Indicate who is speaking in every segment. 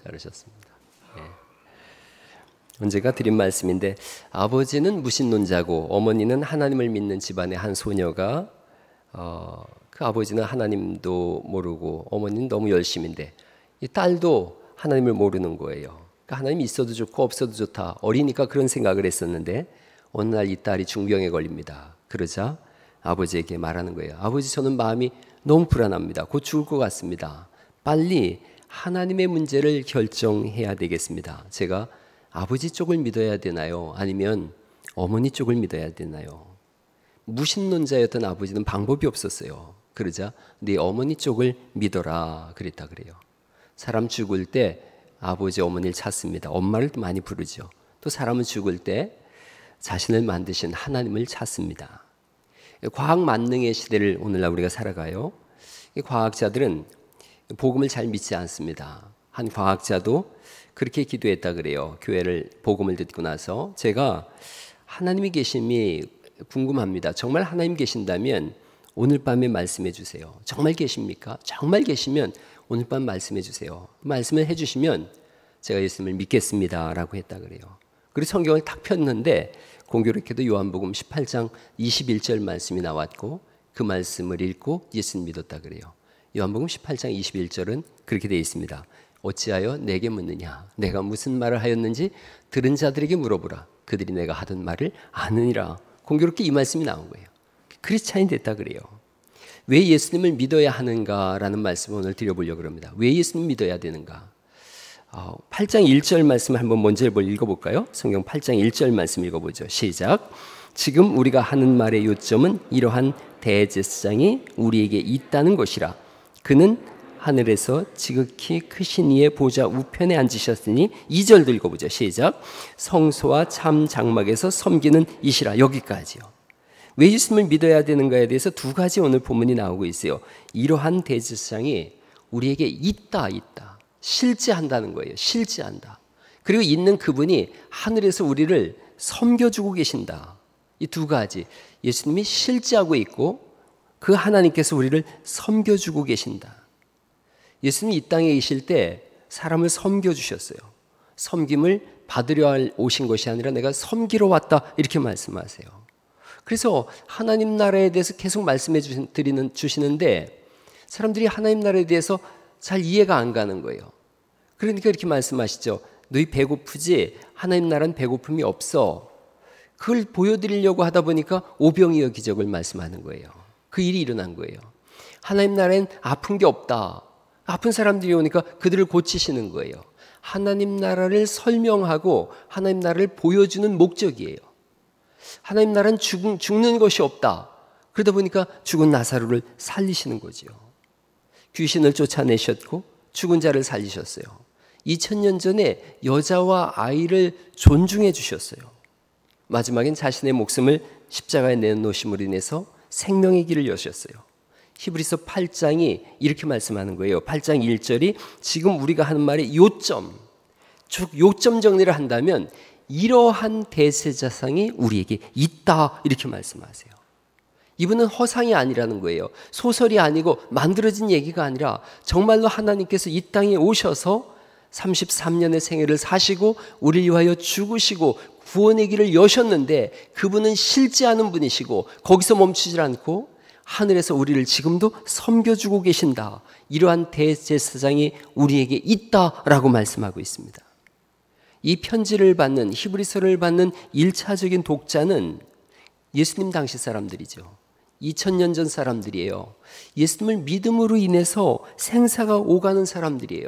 Speaker 1: 잘하셨습니다. 예. 언제가 드린 말씀인데 아버지는 무신론자고 어머니는 하나님을 믿는 집안의 한 소녀가 그 아버지는 하나님도 모르고 어머니는 너무 열심인데 이 딸도 하나님을 모르는 거예요. 그러니까 하나님이 있어도 좋고 없어도 좋다. 어리니까 그런 생각을 했었는데 어느 날 이 딸이 중병에 걸립니다. 그러자 아버지에게 말하는 거예요. 아버지, 저는 마음이 너무 불안합니다. 곧 죽을 것 같습니다. 빨리 하나님의 문제를 결정해야 되겠습니다. 제가 아버지 쪽을 믿어야 되나요? 아니면 어머니 쪽을 믿어야 되나요? 무신론자였던 아버지는 방법이 없었어요. 그러자 네 어머니 쪽을 믿어라 그랬다 그래요. 사람 죽을 때 아버지 어머니를 찾습니다. 엄마를 많이 부르죠. 또 사람은 죽을 때 자신을 만드신 하나님을 찾습니다. 과학 만능의 시대를 오늘날 우리가 살아가요. 과학자들은 복음을 잘 믿지 않습니다. 한 과학자도 그렇게 기도했다 그래요. 교회를 복음을 듣고 나서 제가 하나님이 계심이 궁금합니다. 정말 하나님 계신다면 오늘 밤에 말씀해 주세요. 정말 계십니까? 정말 계시면 오늘 밤 말씀해 주세요. 말씀을 해 주시면 제가 예수님을 믿겠습니다 라고 했다 그래요. 그리고 성경을 딱 폈는데 공교롭게도 요한복음 18장 21절 말씀이 나왔고 그 말씀을 읽고 예수님 믿었다 그래요. 요한복음 18장 21절은 그렇게 되어 있습니다. 어찌하여 내게 묻느냐? 내가 무슨 말을 하였는지 들은 자들에게 물어보라. 그들이 내가 하던 말을 아느니라. 공교롭게 이 말씀이 나온 거예요. 크리스찬이 됐다 그래요. 왜 예수님을 믿어야 하는가라는 말씀을 오늘 드려보려고 합니다. 왜 예수님 믿어야 되는가? 8장 1절 말씀을 한번 먼저 읽어볼까요? 성경 8장 1절 말씀 읽어보죠. 시작. 지금 우리가 하는 말의 요점은 이러한 대제사장이 우리에게 있다는 것이라. 그는 하늘에서 지극히 크신 이의 보좌 우편에 앉으셨으니 2절도 읽어보죠. 시작. 성소와 참 장막에서 섬기는 이시라. 여기까지요. 왜 예수님을 믿어야 되는가에 대해서 두 가지 오늘 본문이 나오고 있어요. 이러한 대제사장이 우리에게 있다. 실제한다는 거예요. 실제한다. 그리고 있는 그분이 하늘에서 우리를 섬겨주고 계신다. 이 두 가지. 예수님이 실제하고 있고 그 하나님께서 우리를 섬겨주고 계신다. 예수님이 이 땅에 계실 때 사람을 섬겨주셨어요. 섬김을 받으려 오신 것이 아니라 내가 섬기러 왔다 이렇게 말씀하세요. 그래서 하나님 나라에 대해서 계속 말씀해 주시는데 사람들이 하나님 나라에 대해서 잘 이해가 안 가는 거예요. 그러니까 이렇게 말씀하시죠. 너희 배고프지? 하나님 나라는 배고픔이 없어. 그걸 보여드리려고 하다 보니까 오병이어 기적을 말씀하는 거예요. 그 일이 일어난 거예요. 하나님 나라엔 아픈 게 없다. 아픈 사람들이 오니까 그들을 고치시는 거예요. 하나님 나라를 설명하고 하나님 나라를 보여주는 목적이에요. 하나님 나라는 죽는 것이 없다. 그러다 보니까 죽은 나사로를 살리시는 거죠. 귀신을 쫓아내셨고 죽은 자를 살리셨어요. 2000년 전에 여자와 아이를 존중해 주셨어요. 마지막엔 자신의 목숨을 십자가에 내놓으심으로 인해서 생명의 길을 여셨어요. 히브리서 8장이 이렇게 말씀하는 거예요. 8장 1절이 지금 우리가 하는 말의 요점 정리를 한다면 이러한 대제사장이 우리에게 있다 이렇게 말씀하세요. 이분은 허상이 아니라는 거예요. 소설이 아니고 만들어진 얘기가 아니라 정말로 하나님께서 이 땅에 오셔서 33년의 생애를 사시고 우리를 위하여 죽으시고 구원의 길을 여셨는데 그분은 실제하는 분이시고 거기서 멈추질 않고 하늘에서 우리를 지금도 섬겨주고 계신다. 이러한 대제사장이 우리에게 있다라고 말씀하고 있습니다. 이 편지를 받는 히브리서를 받는 1차적인 독자는 예수님 당시 사람들이죠. 2000년 전 사람들이에요. 예수님을 믿음으로 인해서 생사가 오가는 사람들이에요.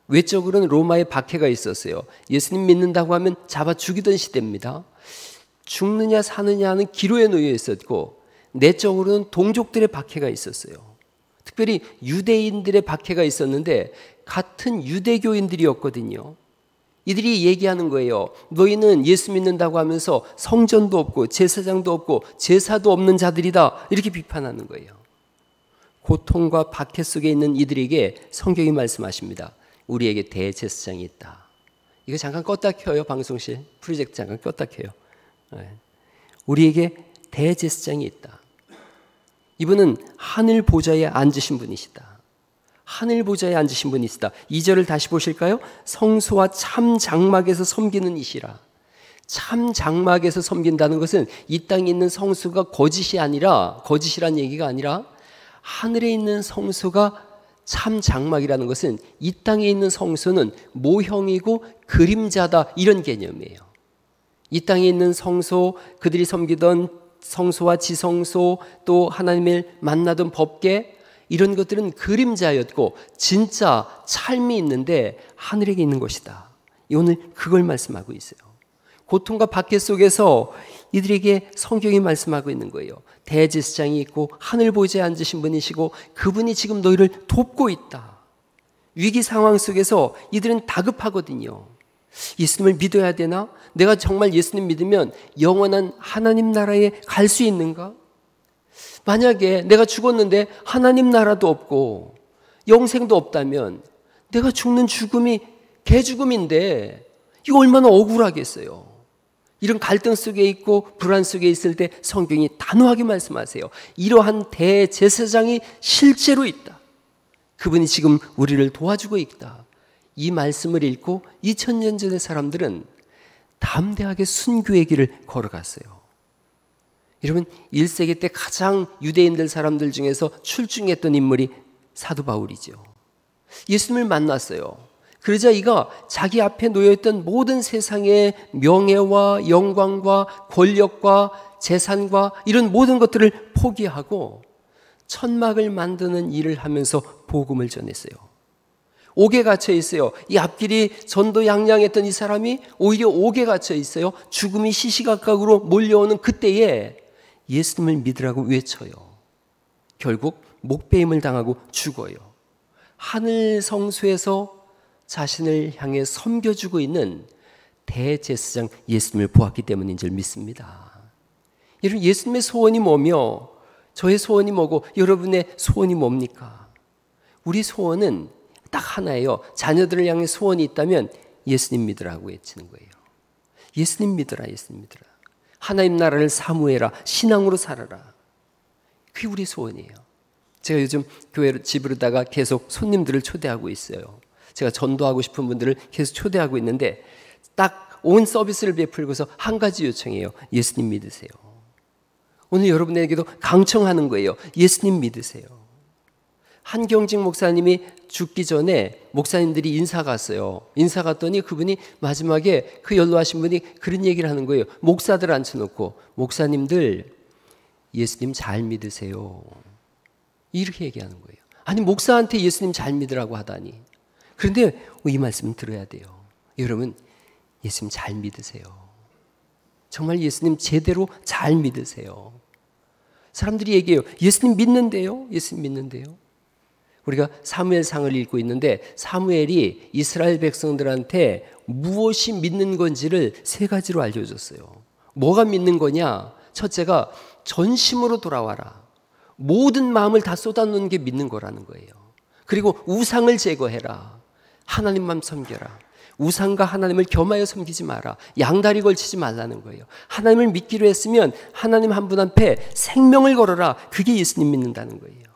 Speaker 1: 외적으로는 로마의 박해가 있었어요. 예수님 믿는다고 하면 잡아 죽이던 시대입니다. 죽느냐 사느냐 하는 기로에 놓여 있었고 내적으로는 동족들의 박해가 있었어요. 특별히 유대인들의 박해가 있었는데 같은 유대교인들이었거든요. 이들이 얘기하는 거예요. 너희는 예수 믿는다고 하면서 성전도 없고 제사장도 없고 제사도 없는 자들이다. 이렇게 비판하는 거예요. 고통과 박해 속에 있는 이들에게 성경이 말씀하십니다. 우리에게 대제사장이 있다. 이거 잠깐 껐다 켜요. 방송실 프로젝트 잠깐 껐다 켜요. 우리에게 대제사장이 있다. 이분은 하늘 보좌에 앉으신 분이시다. 하늘 보좌에 앉으신 분이 있다. 2절을 다시 보실까요? 성소와 참 장막에서 섬기는 이시라. 참 장막에서 섬긴다는 것은 이 땅에 있는 성소가 거짓이 아니라, 거짓이란 얘기가 아니라 하늘에 있는 성소가 참 장막이라는 것은 이 땅에 있는 성소는 모형이고 그림자다, 이런 개념이에요. 이 땅에 있는 성소, 그들이 섬기던 성소와 지성소, 또 하나님을 만나던 법궤, 이런 것들은 그림자였고 진짜 삶이 있는데 하늘에 있는 것이다. 오늘 그걸 말씀하고 있어요. 고통과 박해 속에서 이들에게 성경이 말씀하고 있는 거예요. 대제사장이 있고 하늘 보좌에 앉으신 분이시고 그분이 지금 너희를 돕고 있다. 위기 상황 속에서 이들은 다급하거든요. 예수님을 믿어야 되나? 내가 정말 예수님 믿으면 영원한 하나님 나라에 갈 수 있는가? 만약에 내가 죽었는데 하나님 나라도 없고 영생도 없다면 내가 죽는 죽음이 개죽음인데 이거 얼마나 억울하겠어요. 이런 갈등 속에 있고 불안 속에 있을 때 성경이 단호하게 말씀하세요. 이러한 대제사장이 실제로 있다. 그분이 지금 우리를 도와주고 있다. 이 말씀을 읽고 2000년 전의 사람들은 담대하게 순교의 길을 걸어갔어요. 여러분, 1세기 때 가장 유대인들 사람들 중에서 출중했던 인물이 사도 바울이죠. 예수님을 만났어요. 그러자 이가 자기 앞에 놓여있던 모든 세상의 명예와 영광과 권력과 재산과 이런 모든 것들을 포기하고 천막을 만드는 일을 하면서 복음을 전했어요. 옥에 갇혀 있어요. 이 앞길이 전도양양했던 이 사람이 오히려 옥에 갇혀 있어요. 죽음이 시시각각으로 몰려오는 그때에 예수님을 믿으라고 외쳐요. 결국 목배임을 당하고 죽어요. 하늘 성소에서 자신을 향해 섬겨주고 있는 대제사장 예수님을 보았기 때문인 줄 믿습니다. 여러분, 예수님의 소원이 뭐며 저의 소원이 뭐고 여러분의 소원이 뭡니까? 우리 소원은 딱 하나예요. 자녀들을 향해 소원이 있다면 예수님 믿으라고 외치는 거예요. 예수님 믿으라, 예수님 믿으라. 하나님 나라를 사모해라. 신앙으로 살아라. 그게 우리 소원이에요. 제가 요즘 교회로 집으로다가 계속 손님들을 초대하고 있어요. 제가 전도하고 싶은 분들을 계속 초대하고 있는데 딱 온 서비스를 베풀고서 한 가지 요청해요. 예수님 믿으세요. 오늘 여러분에게도 강청하는 거예요. 예수님 믿으세요. 한경직 목사님이 죽기 전에 목사님들이 인사 갔어요. 인사 갔더니 그분이 마지막에 그 연로하신 분이 그런 얘기를 하는 거예요. 목사들 앉혀놓고 목사님들 예수님 잘 믿으세요. 이렇게 얘기하는 거예요. 아니 목사한테 예수님 잘 믿으라고 하다니. 그런데 이 말씀 들어야 돼요. 여러분 예수님 잘 믿으세요. 정말 예수님 제대로 잘 믿으세요. 사람들이 얘기해요. 예수님 믿는데요. 예수님 믿는데요. 우리가 사무엘상을 읽고 있는데 사무엘이 이스라엘 백성들한테 무엇이 믿는 건지를 세 가지로 알려줬어요. 뭐가 믿는 거냐? 첫째가 전심으로 돌아와라. 모든 마음을 다 쏟아놓는 게 믿는 거라는 거예요. 그리고 우상을 제거해라. 하나님만 섬겨라. 우상과 하나님을 겸하여 섬기지 마라. 양다리 걸치지 말라는 거예요. 하나님을 믿기로 했으면 하나님 한 분 앞에 생명을 걸어라. 그게 예수님 믿는다는 거예요.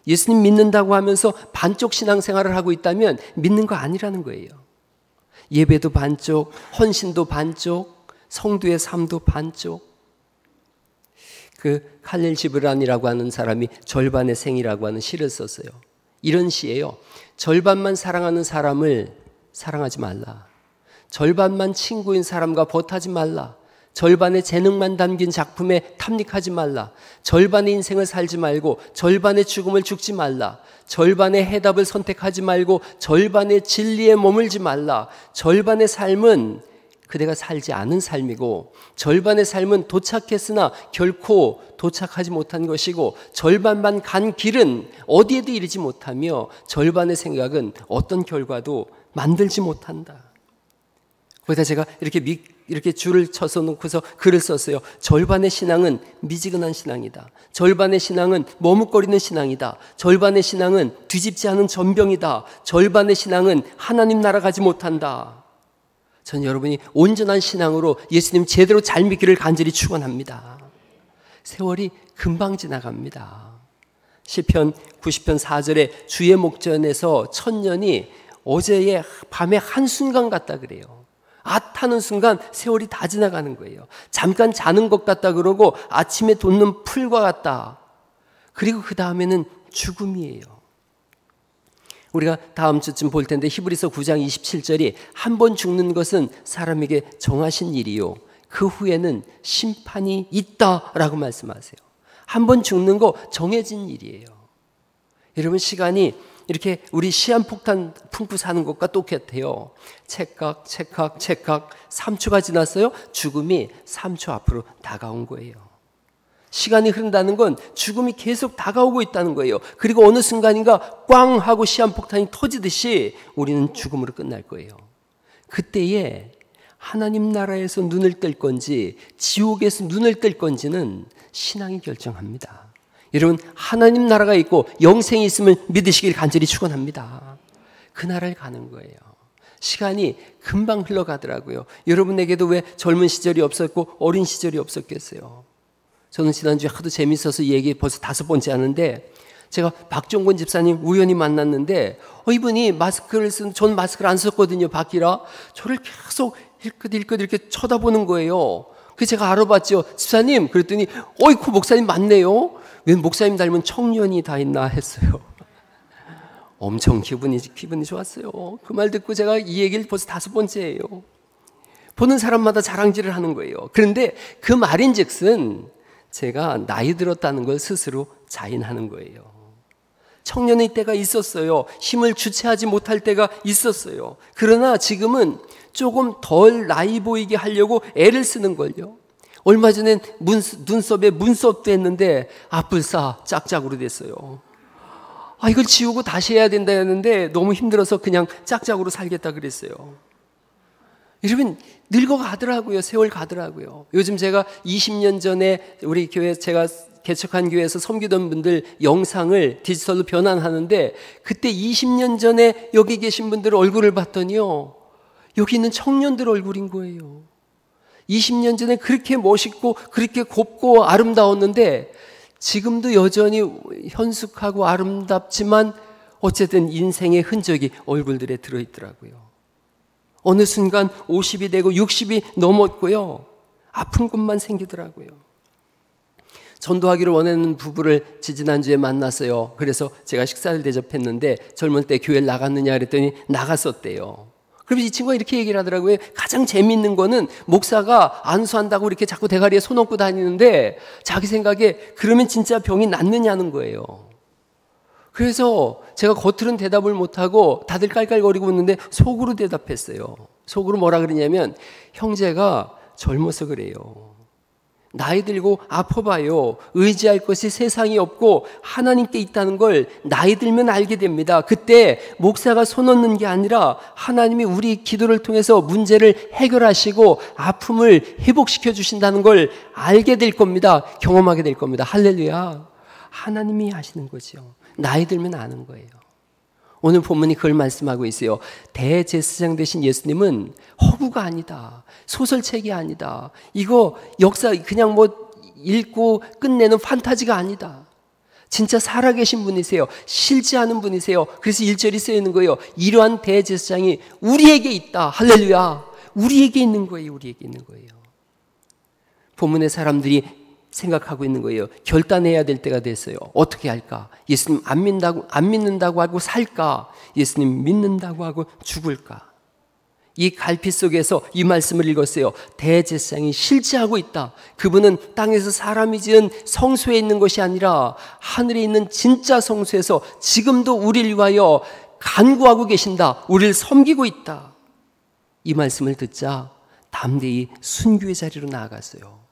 Speaker 1: 예수님 믿는다고 하면서 반쪽 신앙생활을 하고 있다면 믿는 거 아니라는 거예요. 예배도 반쪽, 헌신도 반쪽, 성도의 삶도 반쪽. 그 칼릴 지브란이라고 하는 사람이 절반의 생이라고 하는 시를 썼어요. 이런 시예요. 절반만 사랑하는 사람을 사랑하지 말라. 절반만 친구인 사람과 벗하지 말라. 절반의 재능만 담긴 작품에 탐닉하지 말라. 절반의 인생을 살지 말고 절반의 죽음을 죽지 말라. 절반의 해답을 선택하지 말고 절반의 진리에 머물지 말라. 절반의 삶은 그대가 살지 않은 삶이고 절반의 삶은 도착했으나 결코 도착하지 못한 것이고 절반만 간 길은 어디에도 이르지 못하며 절반의 생각은 어떤 결과도 만들지 못한다. 거기다 제가 이렇게 줄을 쳐서 놓고서 글을 썼어요. 절반의 신앙은 미지근한 신앙이다. 절반의 신앙은 머뭇거리는 신앙이다. 절반의 신앙은 뒤집지 않은 전병이다. 절반의 신앙은 하나님 나라 가지 못한다. 전 여러분이 온전한 신앙으로 예수님 제대로 잘 믿기를 간절히 축원합니다. 세월이 금방 지나갑니다. 시편 90편 4절에 주의 목전에서 천년이 어제의 밤의 한순간 같다 그래요. 하는 순간 세월이 다 지나가는 거예요. 잠깐 자는 것 같다 그러고 아침에 돋는 풀과 같다. 그리고 그 다음에는 죽음이에요. 우리가 다음 주쯤 볼 텐데 히브리서 9장 27절이 한 번 죽는 것은 사람에게 정하신 일이요 그 후에는 심판이 있다라고 말씀하세요. 한 번 죽는 거 정해진 일이에요. 여러분 시간이 이렇게 우리 시한폭탄 품고 사는 것과 똑같아요. 찰칵 3초가 지났어요. 죽음이 3초 앞으로 다가온 거예요. 시간이 흐른다는 건 죽음이 계속 다가오고 있다는 거예요. 그리고 어느 순간인가 꽝 하고 시한폭탄이 터지듯이 우리는 죽음으로 끝날 거예요. 그때에 하나님 나라에서 눈을 뜰 건지 지옥에서 눈을 뜰 건지는 신앙이 결정합니다. 여러분 하나님 나라가 있고 영생이 있음을 믿으시길 간절히 축원합니다. 그 나라를 가는 거예요. 시간이 금방 흘러가더라고요. 여러분에게도 왜 젊은 시절이 없었고 어린 시절이 없었겠어요? 저는 지난주에 하도 재밌어서 이 얘기 벌써 5번째 하는데 제가 박종권 집사님 우연히 만났는데 이분이 마스크를 전 마스크를 안 썼거든요. 밖이라. 저를 계속 힐끗힐끗 이렇게 쳐다보는 거예요. 그래서 제가 알아봤죠. 집사님 그랬더니 그 목사님 맞네요. 왜 목사님 닮은 청년이 다 있나 했어요. 엄청 기분이 좋았어요. 그 말 듣고 제가 이 얘기를 벌써 5번째예요. 보는 사람마다 자랑질을 하는 거예요. 그런데 그 말인즉슨 제가 나이 들었다는 걸 스스로 자인하는 거예요. 청년의 때가 있었어요. 힘을 주체하지 못할 때가 있었어요. 그러나 지금은 조금 덜 나이 보이게 하려고 애를 쓰는 걸요. 얼마 전엔 눈썹에 문썹도 했는데 불싸 짝짝으로 됐어요. 이걸 지우고 다시 해야 된다 했는데 너무 힘들어서 그냥 짝짝으로 살겠다 그랬어요. 여러분 늙어가더라고요. 세월 가더라고요. 요즘 제가 20년 전에 우리 교회 제가 개척한 교회에서 섬기던 분들 영상을 디지털로 변환하는데 그때 20년 전에 여기 계신 분들 얼굴을 봤더니요. 여기 있는 청년들 얼굴인 거예요. 20년 전에 그렇게 멋있고 그렇게 곱고 아름다웠는데 지금도 여전히 현숙하고 아름답지만 어쨌든 인생의 흔적이 얼굴들에 들어있더라고요. 어느 순간 50이 되고 60이 넘었고요. 아픈 곳만 생기더라고요. 전도하기를 원하는 부부를 지지난주에 만났어요. 그래서 제가 식사를 대접했는데 젊을 때 교회를 나갔느냐 그랬더니 나갔었대요. 그러면서 이 친구가 이렇게 얘기를 하더라고요. 가장 재미있는 거는 목사가 안수한다고 이렇게 자꾸 대가리에 손 얹고 다니는데 자기 생각에 그러면 진짜 병이 낫느냐는 거예요. 그래서 제가 겉으로는 대답을 못하고 다들 깔깔거리고 있는데 속으로 대답했어요. 속으로 뭐라 그러냐면 형제가 젊어서 그래요. 나이 들고 아파봐요. 의지할 것이 세상이 없고 하나님께 있다는 걸 나이 들면 알게 됩니다. 그때 목사가 손 얹는 게 아니라 하나님이 우리 기도를 통해서 문제를 해결하시고 아픔을 회복시켜 주신다는 걸 알게 될 겁니다. 경험하게 될 겁니다. 할렐루야. 하나님이 하시는 거죠. 나이 들면 아는 거예요. 오늘 본문이 그걸 말씀하고 있어요. 대제사장 되신 예수님은 허구가 아니다. 소설책이 아니다. 이거 역사 그냥 읽고 끝내는 판타지가 아니다. 진짜 살아계신 분이세요. 실제하는 분이세요. 그래서 1절이 쓰여 있는 거예요. 이러한 대제사장이 우리에게 있다. 할렐루야. 우리에게 있는 거예요. 우리에게 있는 거예요. 본문의 사람들이 생각하고 있는 거예요. 결단해야 될 때가 됐어요. 어떻게 할까? 예수님 안 믿는다고 하고 살까? 예수님 믿는다고 하고 죽을까? 이 갈피 속에서 이 말씀을 읽었어요. 대제사장이 실제하고 있다. 그분은 땅에서 사람이 지은 성소에 있는 것이 아니라 하늘에 있는 진짜 성소에서 지금도 우리를 위하여 간구하고 계신다. 우리를 섬기고 있다. 이 말씀을 듣자 담대히 순교의 자리로 나아갔어요.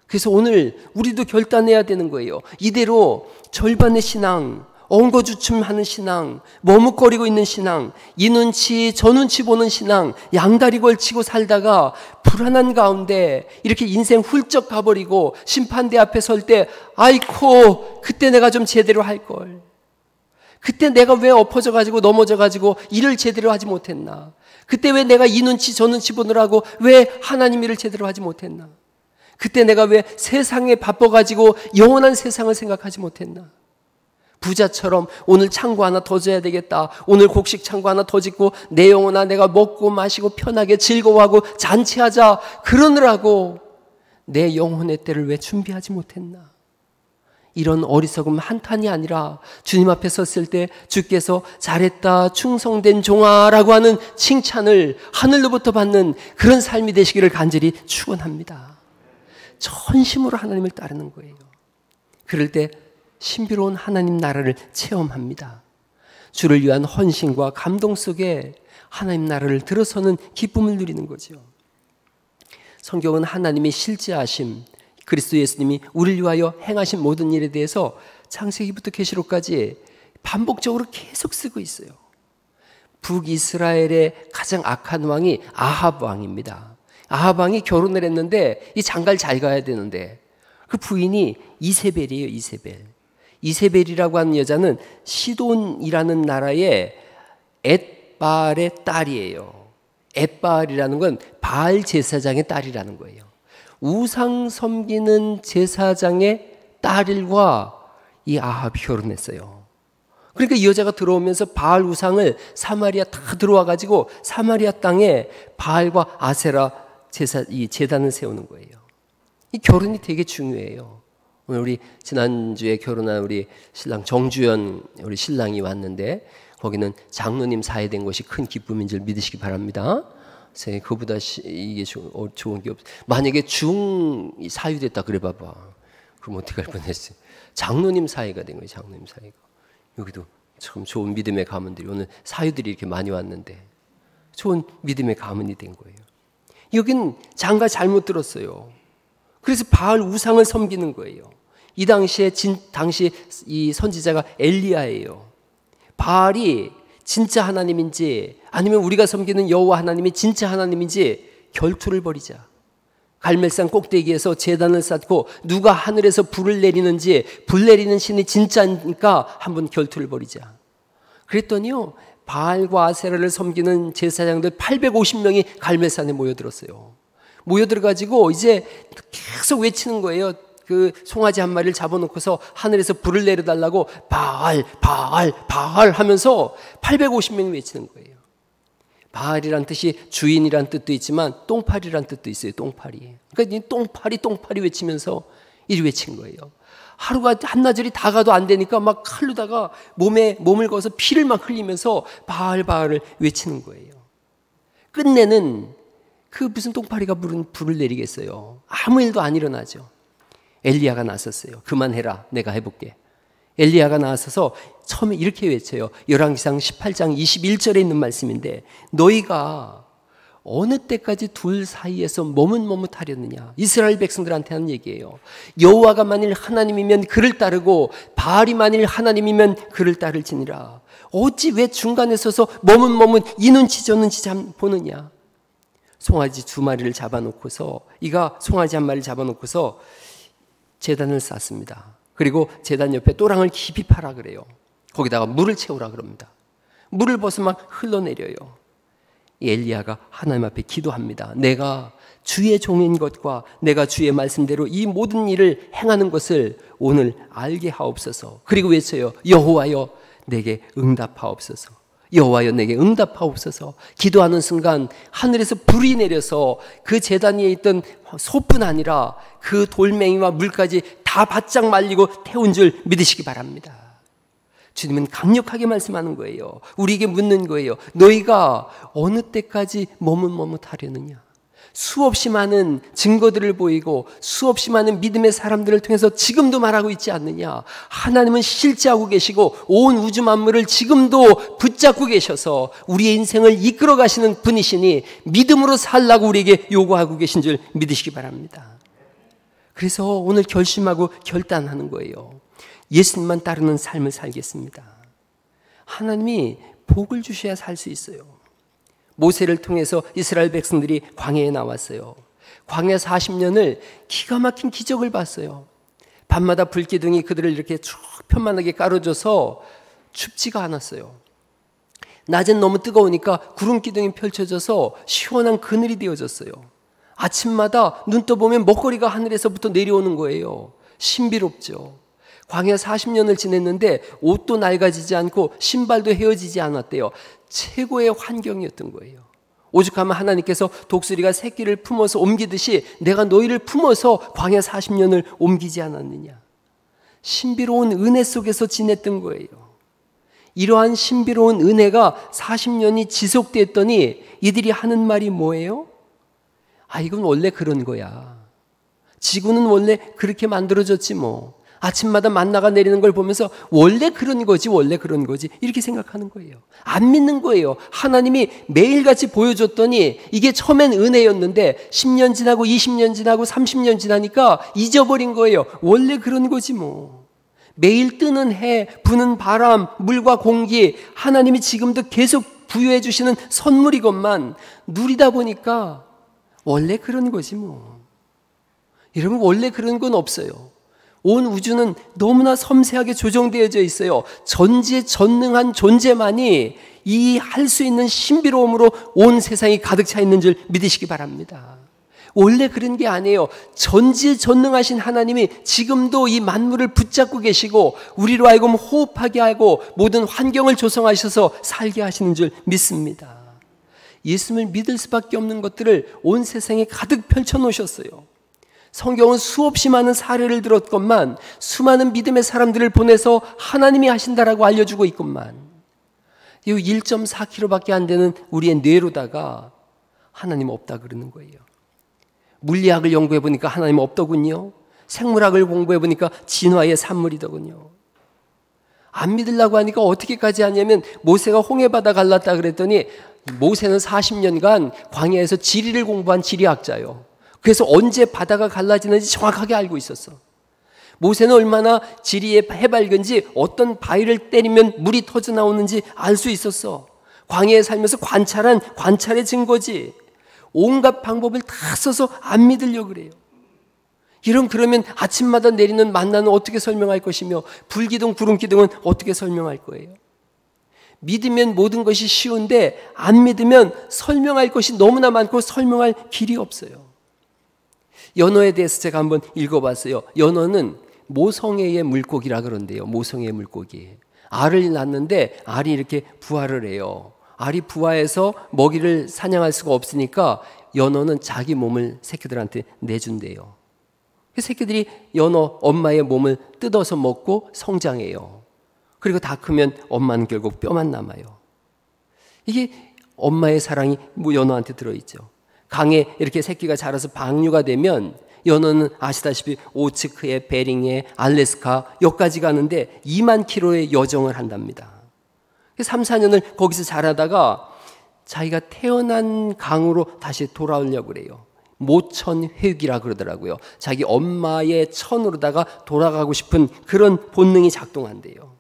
Speaker 1: 그래서 오늘 우리도 결단해야 되는 거예요. 이대로 절반의 신앙, 엉거주춤하는 신앙, 머뭇거리고 있는 신앙, 이 눈치 저 눈치 보는 신앙, 양다리 걸치고 살다가 불안한 가운데 이렇게 인생 훌쩍 가버리고 심판대 앞에 설 때 아이코 그때 내가 좀 제대로 할걸. 그때 내가 왜 엎어져가지고 넘어져가지고 일을 제대로 하지 못했나. 그때 왜 내가 이 눈치 저 눈치 보느라고 왜 하나님 일을 제대로 하지 못했나. 그때 내가 왜 세상에 바빠가지고 영원한 세상을 생각하지 못했나. 부자처럼 오늘 창고 하나 더 줘야 되겠다. 오늘 곡식 창고 하나 더 짓고 내 영혼아 내가 먹고 마시고 편하게 즐거워하고 잔치하자. 그러느라고 내 영혼의 때를 왜 준비하지 못했나. 이런 어리석음 한탄이 아니라 주님 앞에 섰을 때 주께서 잘했다 충성된 종아라고 하는 칭찬을 하늘로부터 받는 그런 삶이 되시기를 간절히 축원합니다. 전심으로 하나님을 따르는 거예요. 그럴 때 신비로운 하나님 나라를 체험합니다. 주를 위한 헌신과 감동 속에 하나님 나라를 들어서는 기쁨을 누리는 거죠. 성경은 하나님의 실제하심, 그리스도 예수님이 우리를 위하여 행하신 모든 일에 대해서 창세기부터 계시록까지 반복적으로 계속 쓰고 있어요. 북이스라엘의 가장 악한 왕이 아합 왕입니다. 아합 왕이 결혼을 했는데 이 장가를 잘 가야 되는데 그 부인이 이세벨이에요. 이세벨이라고 하는 여자는 시돈이라는 나라의 엣바알의 딸이에요. 엣바알이라는 건 바알 제사장의 딸이라는 거예요. 우상 섬기는 제사장의 딸과 이 아합이 결혼했어요. 그러니까 이 여자가 들어오면서 바알 우상을 사마리아 다 들어와 가지고 사마리아 땅에 바알과 아세라 이 제단을 세우는 거예요. 이 결혼이 되게 중요해요. 오늘 우리 지난주에 결혼한 우리 신랑 정주연 우리 신랑이 왔는데 거기는 장로님 사회된 것이 큰 기쁨인 줄 믿으시기 바랍니다. 그보다 이게 좋은 게 없어. 만약에 중 사유됐다 그래 봐봐. 그럼 어떻게 할 뻔했어요. 장로님 사회가 된 거예요. 장로님 사회가. 여기도 참 좋은 믿음의 가문들이 오늘 사유들이 이렇게 많이 왔는데 좋은 믿음의 가문이 된 거예요. 여긴 장가 잘못 들었어요. 그래서 바알 우상을 섬기는 거예요. 이 당시에 당시 이 선지자가 엘리야예요. 바알이 진짜 하나님인지 아니면 우리가 섬기는 여호와 하나님이 진짜 하나님인지 결투를 벌이자. 갈멜산 꼭대기에서 제단을 쌓고 누가 하늘에서 불을 내리는지 불 내리는 신이 진짜니까 한번 결투를 벌이자. 그랬더니요 바알과 아세라를 섬기는 제사장들 850명이 갈멜산에 모여들었어요. 모여들어가지고 이제 계속 외치는 거예요. 그 송아지 한 마리를 잡아놓고서 하늘에서 불을 내려달라고 바알 바알 바알 하면서 850명이 외치는 거예요. 바알이란 뜻이 주인이란 뜻도 있지만 똥파리란 뜻도 있어요. 똥파리. 그러니까 이 똥파리 외치면서 이리 외친 거예요. 하루가 한나절이 다 가도 안 되니까 막 칼로다가 몸을 거서 피를 막 흘리면서 바알 바알을 외치는 거예요. 끝내는 그 무슨 똥파리가 불을 내리겠어요. 아무 일도 안 일어나죠. 엘리야가 나섰어요. 그만해라. 내가 해볼게. 엘리야가 나서서 처음에 이렇게 외쳐요. 열왕기상 18장 21절에 있는 말씀인데 너희가 어느 때까지 둘 사이에서 머뭇머뭇하려느냐. 이스라엘 백성들한테 하는 얘기예요. 여호와가 만일 하나님이면 그를 따르고 바알이 만일 하나님이면 그를 따를지니라. 어찌 왜 중간에 서서 머뭇머뭇 이 눈치 저 눈치 보느냐. 송아지 2마리를 잡아놓고서 이가 송아지 1마리를 잡아놓고서 제단을 쌓습니다. 그리고 제단 옆에 또랑을 깊이 파라 그래요. 거기다가 물을 채우라 그럽니다. 물을 벗어 막 흘러내려요. 엘리야가 하나님 앞에 기도합니다. 내가 주의 종인 것과 내가 주의 말씀대로 이 모든 일을 행하는 것을 오늘 알게 하옵소서. 그리고 외쳐요. 여호와여 내게 응답하옵소서. 여호와여 내게 응답하옵소서. 기도하는 순간 하늘에서 불이 내려서 그 제단 위에 있던 소뿐 아니라 그 돌멩이와 물까지 다 바짝 말리고 태운 줄 믿으시기 바랍니다. 주님은 강력하게 말씀하는 거예요. 우리에게 묻는 거예요. 너희가 어느 때까지 머뭇머뭇하려느냐. 수없이 많은 증거들을 보이고 수없이 많은 믿음의 사람들을 통해서 지금도 말하고 있지 않느냐. 하나님은 실제하고 계시고 온 우주 만물을 지금도 붙잡고 계셔서 우리의 인생을 이끌어 가시는 분이시니 믿음으로 살라고 우리에게 요구하고 계신 줄 믿으시기 바랍니다. 그래서 오늘 결심하고 결단하는 거예요. 예수님만 따르는 삶을 살겠습니다. 하나님이 복을 주셔야 살 수 있어요. 모세를 통해서 이스라엘 백성들이 광야에 나왔어요. 광야 40년을 기가 막힌 기적을 봤어요. 밤마다 불기둥이 그들을 이렇게 쭉 편만하게 깔아줘서 춥지가 않았어요. 낮엔 너무 뜨거우니까 구름기둥이 펼쳐져서 시원한 그늘이 되어졌어요. 아침마다 눈 떠보면 먹거리가 하늘에서부터 내려오는 거예요. 신비롭죠. 광야 40년을 지냈는데 옷도 낡아지지 않고 신발도 헤어지지 않았대요. 최고의 환경이었던 거예요. 오죽하면 하나님께서 독수리가 새끼를 품어서 옮기듯이 내가 너희를 품어서 광야 40년을 옮기지 않았느냐. 신비로운 은혜 속에서 지냈던 거예요. 이러한 신비로운 은혜가 40년이 지속됐더니 이들이 하는 말이 뭐예요? 아, 이건 원래 그런 거야. 지구는 원래 그렇게 만들어졌지 뭐. 아침마다 만나가 내리는 걸 보면서 원래 그런 거지, 원래 그런 거지. 이렇게 생각하는 거예요. 안 믿는 거예요. 하나님이 매일같이 보여줬더니 이게 처음엔 은혜였는데 10년 지나고 20년 지나고 30년 지나니까 잊어버린 거예요. 원래 그런 거지 뭐. 매일 뜨는 해, 부는 바람, 물과 공기, 하나님이 지금도 계속 부여해 주시는 선물이건만 누리다 보니까 원래 그런 거지 뭐. 여러분, 원래 그런 건 없어요. 온 우주는 너무나 섬세하게 조정되어져 있어요. 전지전능한 존재만이 이 할 수 있는 신비로움으로 온 세상이 가득 차 있는 줄 믿으시기 바랍니다. 원래 그런 게 아니에요. 전지전능하신 하나님이 지금도 이 만물을 붙잡고 계시고 우리로 하여금 호흡하게 하고 모든 환경을 조성하셔서 살게 하시는 줄 믿습니다. 예수님을 믿을 수밖에 없는 것들을 온 세상에 가득 펼쳐놓으셨어요. 성경은 수없이 많은 사례를 들었건만 수많은 믿음의 사람들을 보내서 하나님이 하신다라고 알려주고 있건만 이 1.4kg밖에 안 되는 우리의 뇌로다가 하나님 없다 그러는 거예요. 물리학을 연구해 보니까 하나님 없더군요. 생물학을 공부해 보니까 진화의 산물이더군요. 안 믿으려고 하니까 어떻게까지 하냐면 모세가 홍해바다 갈랐다 그랬더니 모세는 40년간 광야에서 지리를 공부한 지리학자요. 그래서 언제 바다가 갈라지는지 정확하게 알고 있었어. 모세는 얼마나 지리에 해맑은지 어떤 바위를 때리면 물이 터져 나오는지 알 수 있었어. 광야에 살면서 관찰한 관찰의 증거지. 온갖 방법을 다 써서 안 믿으려고 그래요. 여러분, 그러면 아침마다 내리는 만나는 어떻게 설명할 것이며 불기둥 구름기둥은 어떻게 설명할 거예요? 믿으면 모든 것이 쉬운데 안 믿으면 설명할 것이 너무나 많고 설명할 길이 없어요. 연어에 대해서 제가 한번 읽어봤어요. 연어는 모성애의 물고기라 그런데요. 모성애의 물고기. 알을 낳는데 알이 이렇게 부화를 해요. 알이 부화해서 먹이를 사냥할 수가 없으니까 연어는 자기 몸을 새끼들한테 내준대요. 새끼들이 연어 엄마의 몸을 뜯어서 먹고 성장해요. 그리고 다 크면 엄마는 결국 뼈만 남아요. 이게 엄마의 사랑이 연어한테 들어있죠. 강에 이렇게 새끼가 자라서 방류가 되면 연어는 아시다시피 오츠크에, 베링에, 알래스카 여기까지 가는데 2만 킬로의 여정을 한답니다. 3, 4년을 거기서 자라다가 자기가 태어난 강으로 다시 돌아오려고 그래요. 모천회귀라 그러더라고요. 자기 엄마의 천으로다가 돌아가고 싶은 그런 본능이 작동한대요.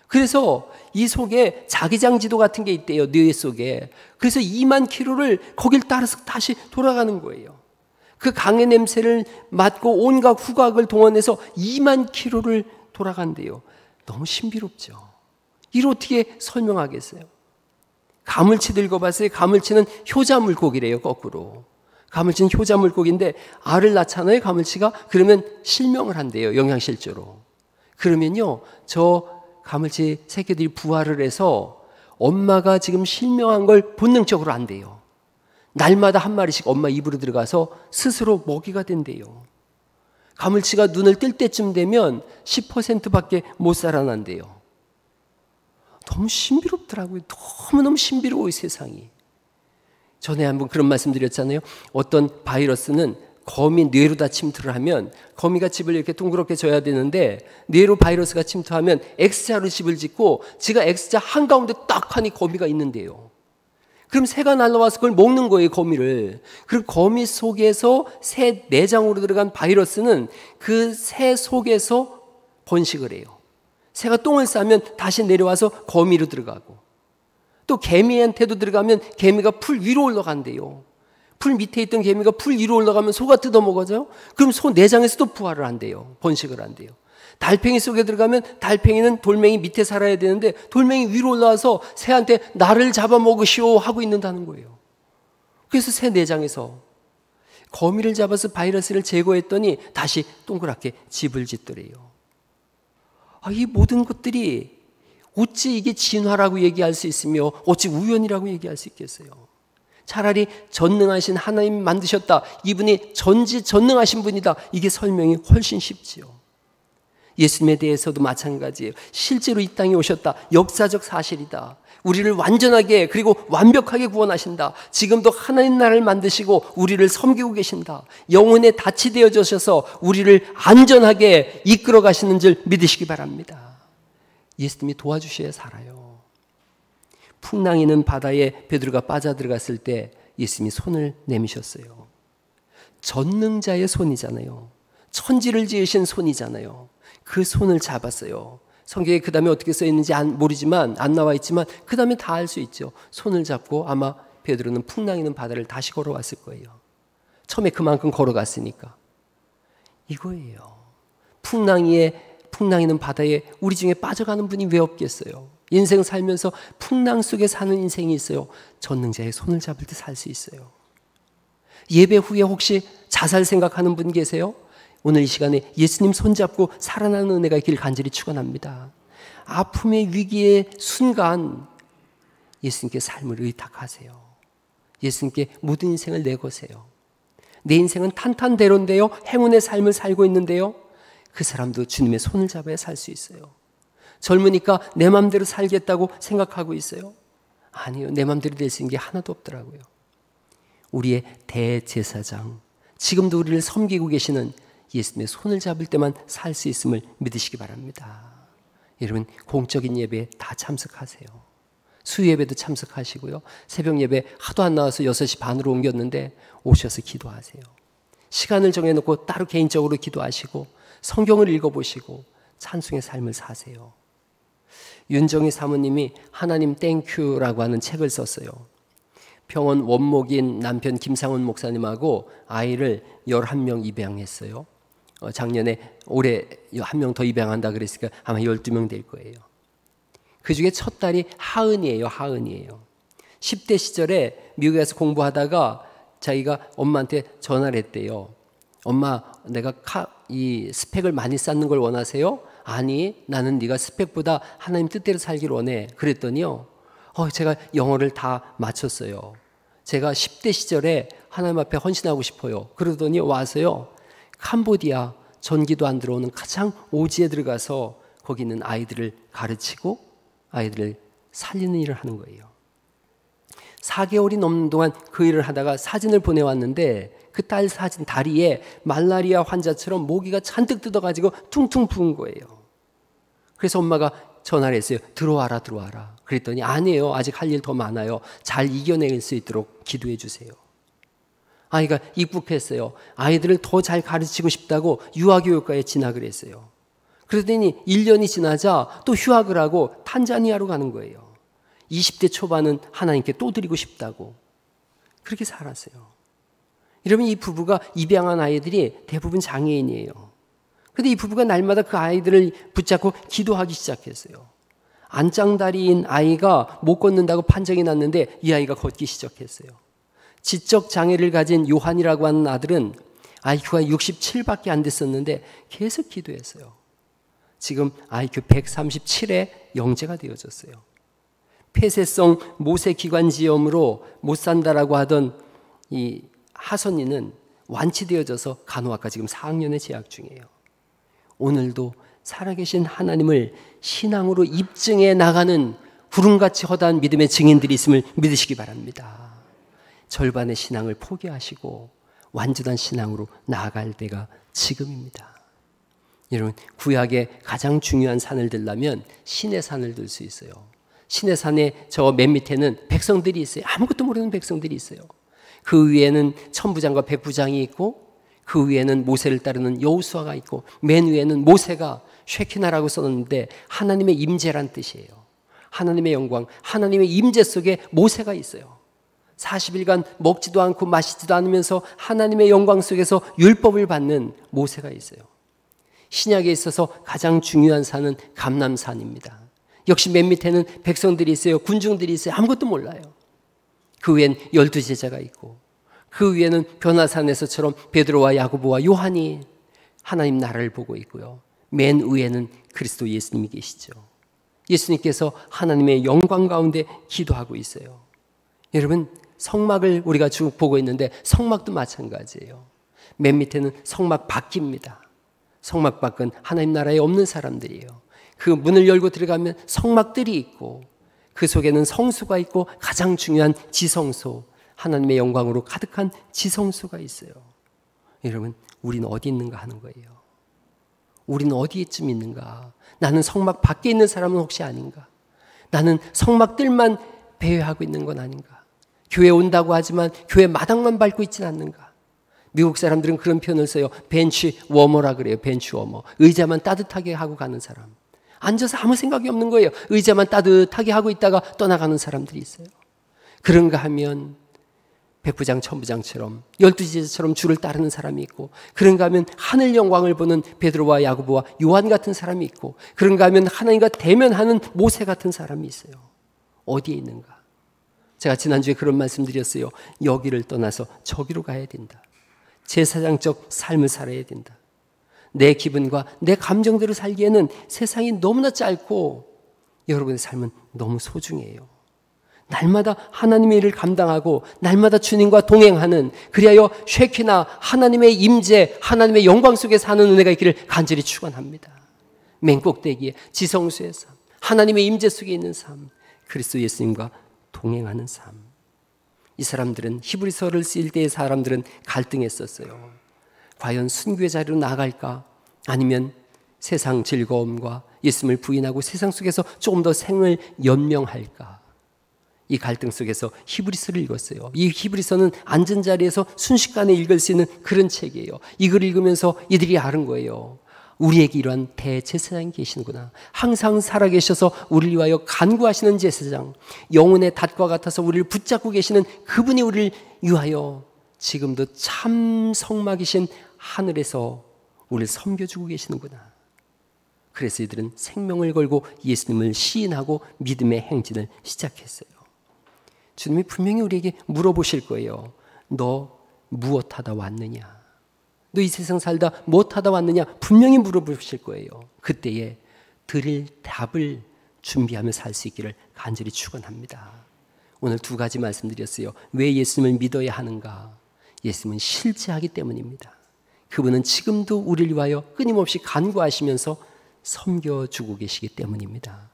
Speaker 1: 그래서 이 속에 자기장 지도 같은 게 있대요. 뇌 속에. 그래서 2만 킬로를 거길 따라서 다시 돌아가는 거예요. 그 강의 냄새를 맡고 온갖 후각을 동원해서 2만 킬로를 돌아간대요. 너무 신비롭죠. 이를 어떻게 설명하겠어요? 가물치도 읽어봤어요. 가물치는 효자 물고기래요. 거꾸로. 가물치는 효자 물고기인데 알을 낳잖아요. 가물치가. 그러면 실명을 한대요. 영양실조로. 그러면요, 저 가물치 새끼들이 부화를 해서 엄마가 지금 실명한 걸 본능적으로 안대요. 날마다 한 마리씩 엄마 입으로 들어가서 스스로 먹이가 된대요. 가물치가 눈을 뜰 때쯤 되면 10%밖에 못 살아난대요. 너무 신비롭더라고요. 너무너무 신비로워요, 세상이. 전에 한번 그런 말씀 드렸잖아요. 어떤 바이러스는 거미 뇌로다 침투를 하면 거미가 집을 이렇게 둥그렇게 져야 되는데 뇌로 바이러스가 침투하면 X자로 집을 짓고 지가 X자 한가운데 딱 하니 거미가 있는데요. 그럼 새가 날라와서 그걸 먹는 거예요, 거미를. 그리고 거미 속에서 새 내장으로 들어간 바이러스는 그 새 속에서 번식을 해요. 새가 똥을 싸면 다시 내려와서 거미로 들어가고 또 개미한테도 들어가면 개미가 풀 위로 올라간대요. 풀 밑에 있던 개미가 풀 위로 올라가면 소가 뜯어먹어져요. 그럼 소 내장에서도 부화를 한대요. 번식을 한대요. 달팽이 속에 들어가면 달팽이는 돌멩이 밑에 살아야 되는데 돌멩이 위로 올라와서 새한테 나를 잡아먹으시오 하고 있는다는 거예요. 그래서 새 내장에서 거미를 잡아서 바이러스를 제거했더니 다시 동그랗게 집을 짓더래요. 이 모든 것들이 어찌 이게 진화라고 얘기할 수 있으며 어찌 우연이라고 얘기할 수 있겠어요? 차라리 전능하신 하나님 만드셨다. 이분이 전지전능하신 분이다. 이게 설명이 훨씬 쉽지요. 예수님에 대해서도 마찬가지예요. 실제로 이 땅에 오셨다. 역사적 사실이다. 우리를 완전하게 그리고 완벽하게 구원하신다. 지금도 하나님 나라를 만드시고 우리를 섬기고 계신다. 영혼의 닻이 되어 주셔서 우리를 안전하게 이끌어 가시는 줄 믿으시기 바랍니다. 예수님이 도와주셔야 살아요. 풍랑이는 바다에 베드로가 빠져들어갔을 때 예수님이 손을 내미셨어요. 전능자의 손이잖아요. 천지를 지으신 손이잖아요. 그 손을 잡았어요. 성경에 그 다음에 어떻게 써 있는지 모르지만 안 나와 있지만 그 다음에 다 알 수 있죠. 손을 잡고 아마 베드로는 풍랑이는 바다를 다시 걸어왔을 거예요. 처음에 그만큼 걸어갔으니까. 이거예요. 풍랑이는 바다에 우리 중에 빠져가는 분이 왜 없겠어요? 인생 살면서 풍랑 속에 사는 인생이 있어요. 전능자의 손을 잡을 때 살 수 있어요. 예배 후에 혹시 자살 생각하는 분 계세요? 오늘 이 시간에 예수님 손잡고 살아나는 은혜가 있기를 간절히 축원합니다. 아픔의 위기의 순간 예수님께 삶을 의탁하세요. 예수님께 모든 인생을 내거세요. 내 인생은 탄탄대로인데요. 행운의 삶을 살고 있는데요. 그 사람도 주님의 손을 잡아야 살 수 있어요. 젊으니까 내 맘대로 살겠다고 생각하고 있어요. 아니요. 내 맘대로 될 수 있는 게 하나도 없더라고요. 우리의 대제사장, 지금도 우리를 섬기고 계시는 예수님의 손을 잡을 때만 살 수 있음을 믿으시기 바랍니다. 여러분 공적인 예배에 다 참석하세요. 수요 예배도 참석하시고요. 새벽 예배 하도 안 나와서 6시 반으로 옮겼는데 오셔서 기도하세요. 시간을 정해놓고 따로 개인적으로 기도하시고 성경을 읽어보시고 찬송의 삶을 사세요. 윤정희 사모님이 하나님 땡큐라고 하는 책을 썼어요. 병원 원목인 남편 김상훈 목사님하고 아이를 11명 입양했어요. 작년에 올해 한 명 더 입양한다 그랬으니까 아마 12명 될 거예요. 그 중에 첫 딸이 하은이에요. 10대 시절에 미국에서 공부하다가 자기가 엄마한테 전화를 했대요. 엄마, 내가 이 스펙을 많이 쌓는 걸 원하세요? 아니, 나는 네가 스펙보다 하나님 뜻대로 살기를 원해. 그랬더니요. 제가 영어를 다 마쳤어요. 제가 10대 시절에 하나님 앞에 헌신하고 싶어요. 그러더니 와서요. 캄보디아 전기도 안 들어오는 가장 오지에 들어가서 거기 있는 아이들을 가르치고 아이들을 살리는 일을 하는 거예요. 4개월이 넘는 동안 그 일을 하다가 사진을 보내왔는데 그 딸 사진 다리에 말라리아 환자처럼 모기가 잔뜩 뜯어가지고 퉁퉁 부은 거예요. 그래서 엄마가 전화를 했어요. 들어와라. 그랬더니 아니에요. 아직 할 일 더 많아요. 잘 이겨낼 수 있도록 기도해 주세요. 아이가 입국했어요. 아이들을 더 잘 가르치고 싶다고 유아교육과에 진학을 했어요. 그러더니 1년이 지나자 또 휴학을 하고 탄자니아로 가는 거예요. 20대 초반은 하나님께 또 드리고 싶다고. 그렇게 살았어요. 여러분 이 부부가 입양한 아이들이 대부분 장애인이에요. 그런데 이 부부가 날마다 그 아이들을 붙잡고 기도하기 시작했어요. 안짱다리인 아이가 못 걷는다고 판정이 났는데 이 아이가 걷기 시작했어요. 지적 장애를 가진 요한이라고 하는 아들은 IQ가 67밖에 안 됐었는데 계속 기도했어요. 지금 IQ 137에 영재가 되어졌어요. 폐쇄성 모세기관지염으로 못 산다라고 하던 이 하선이는 완치되어져서 간호학과 지금 4학년에 재학 중이에요. 오늘도 살아계신 하나님을 신앙으로 입증해 나가는 구름같이 허다한 믿음의 증인들이 있음을 믿으시기 바랍니다. 절반의 신앙을 포기하시고 완전한 신앙으로 나아갈 때가 지금입니다. 여러분 구약의 가장 중요한 산을 들려면 신의 산을 들 수 있어요. 신의 산에 저 맨 밑에는 백성들이 있어요. 아무것도 모르는 백성들이 있어요. 그 위에는 천부장과 백부장이 있고 그 위에는 모세를 따르는 여호수아가 있고 맨 위에는 모세가 쉐키나라고 써놨는데 하나님의 임재란 뜻이에요. 하나님의 영광, 하나님의 임재 속에 모세가 있어요. 40일간 먹지도 않고 마시지도 않으면서 하나님의 영광 속에서 율법을 받는 모세가 있어요. 신약에 있어서 가장 중요한 산은 감람산입니다. 역시 맨 밑에는 백성들이 있어요. 군중들이 있어요. 아무것도 몰라요. 그 위엔 12제자가 있고 그 위에는 변화산에서처럼 베드로와 야고보와 요한이 하나님 나라를 보고 있고요. 맨 위에는 그리스도 예수님이 계시죠. 예수님께서 하나님의 영광 가운데 기도하고 있어요. 여러분, 성막을 우리가 쭉 보고 있는데 성막도 마찬가지예요. 맨 밑에는 성막 밖입니다. 성막 밖은 하나님 나라에 없는 사람들이에요. 그 문을 열고 들어가면 성막들이 있고 그 속에는 성수가 있고 가장 중요한 지성소, 하나님의 영광으로 가득한 지성소가 있어요. 여러분, 우리는 어디 있는가 하는 거예요. 우리는 어디에쯤 있는가? 나는 성막 밖에 있는 사람은 혹시 아닌가? 나는 성막들만 배회하고 있는 건 아닌가? 교회 온다고 하지만 교회 마당만 밟고 있지는 않는가? 미국 사람들은 그런 표현을 써요. 벤치 워머라 그래요. 벤치 워머. 의자만 따뜻하게 하고 가는 사람. 앉아서 아무 생각이 없는 거예요. 의자만 따뜻하게 하고 있다가 떠나가는 사람들이 있어요. 그런가 하면 백부장, 천부장처럼 12제자처럼 주를 따르는 사람이 있고, 그런가 하면 하늘 영광을 보는 베드로와 야고보와 요한 같은 사람이 있고, 그런가 하면 하나님과 대면하는 모세 같은 사람이 있어요. 어디에 있는가? 제가 지난주에 그런 말씀 드렸어요. 여기를 떠나서 저기로 가야 된다. 제사장적 삶을 살아야 된다. 내 기분과 내 감정대로 살기에는 세상이 너무나 짧고 여러분의 삶은 너무 소중해요. 날마다 하나님의 일을 감당하고 날마다 주님과 동행하는, 그리하여 쉐키나 하나님의 임재, 하나님의 영광 속에 사는 은혜가 있기를 간절히 축원합니다. 맨 꼭대기에 지성소의 삶, 하나님의 임재 속에 있는 삶, 그리스도 예수님과 동행하는 삶. 이 사람들은, 히브리서를 쓸 때의 사람들은 갈등했었어요. 과연 순교의 자리로 나아갈까? 아니면 세상 즐거움과 예수님을 부인하고 세상 속에서 조금 더 생을 연명할까? 이 갈등 속에서 히브리서를 읽었어요. 이 히브리서는 앉은 자리에서 순식간에 읽을 수 있는 그런 책이에요. 이걸 읽으면서 이들이 아는 거예요. 우리에게 이러한 대제사장이 계시는구나. 항상 살아계셔서 우리를 위하여 간구하시는 제사장, 영혼의 닷과 같아서 우리를 붙잡고 계시는 그분이 우리를 위하여 지금도 참 성막이신 하늘에서 우리를 섬겨주고 계시는구나. 그래서 이들은 생명을 걸고 예수님을 시인하고 믿음의 행진을 시작했어요. 주님이 분명히 우리에게 물어보실 거예요. 너 무엇하다 왔느냐? 너 이 세상 살다 무엇하다 왔느냐? 분명히 물어보실 거예요. 그때에 드릴 답을 준비하며 살 수 있기를 간절히 축원합니다. 오늘 두 가지 말씀드렸어요. 왜 예수님을 믿어야 하는가? 예수님은 실제하기 때문입니다. 그분은 지금도 우리를 위하여 끊임없이 간구하시면서 섬겨주고 계시기 때문입니다.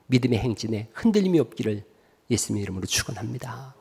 Speaker 1: 믿음의 행진에 흔들림이 없기를 예수님의 이름으로 축원합니다.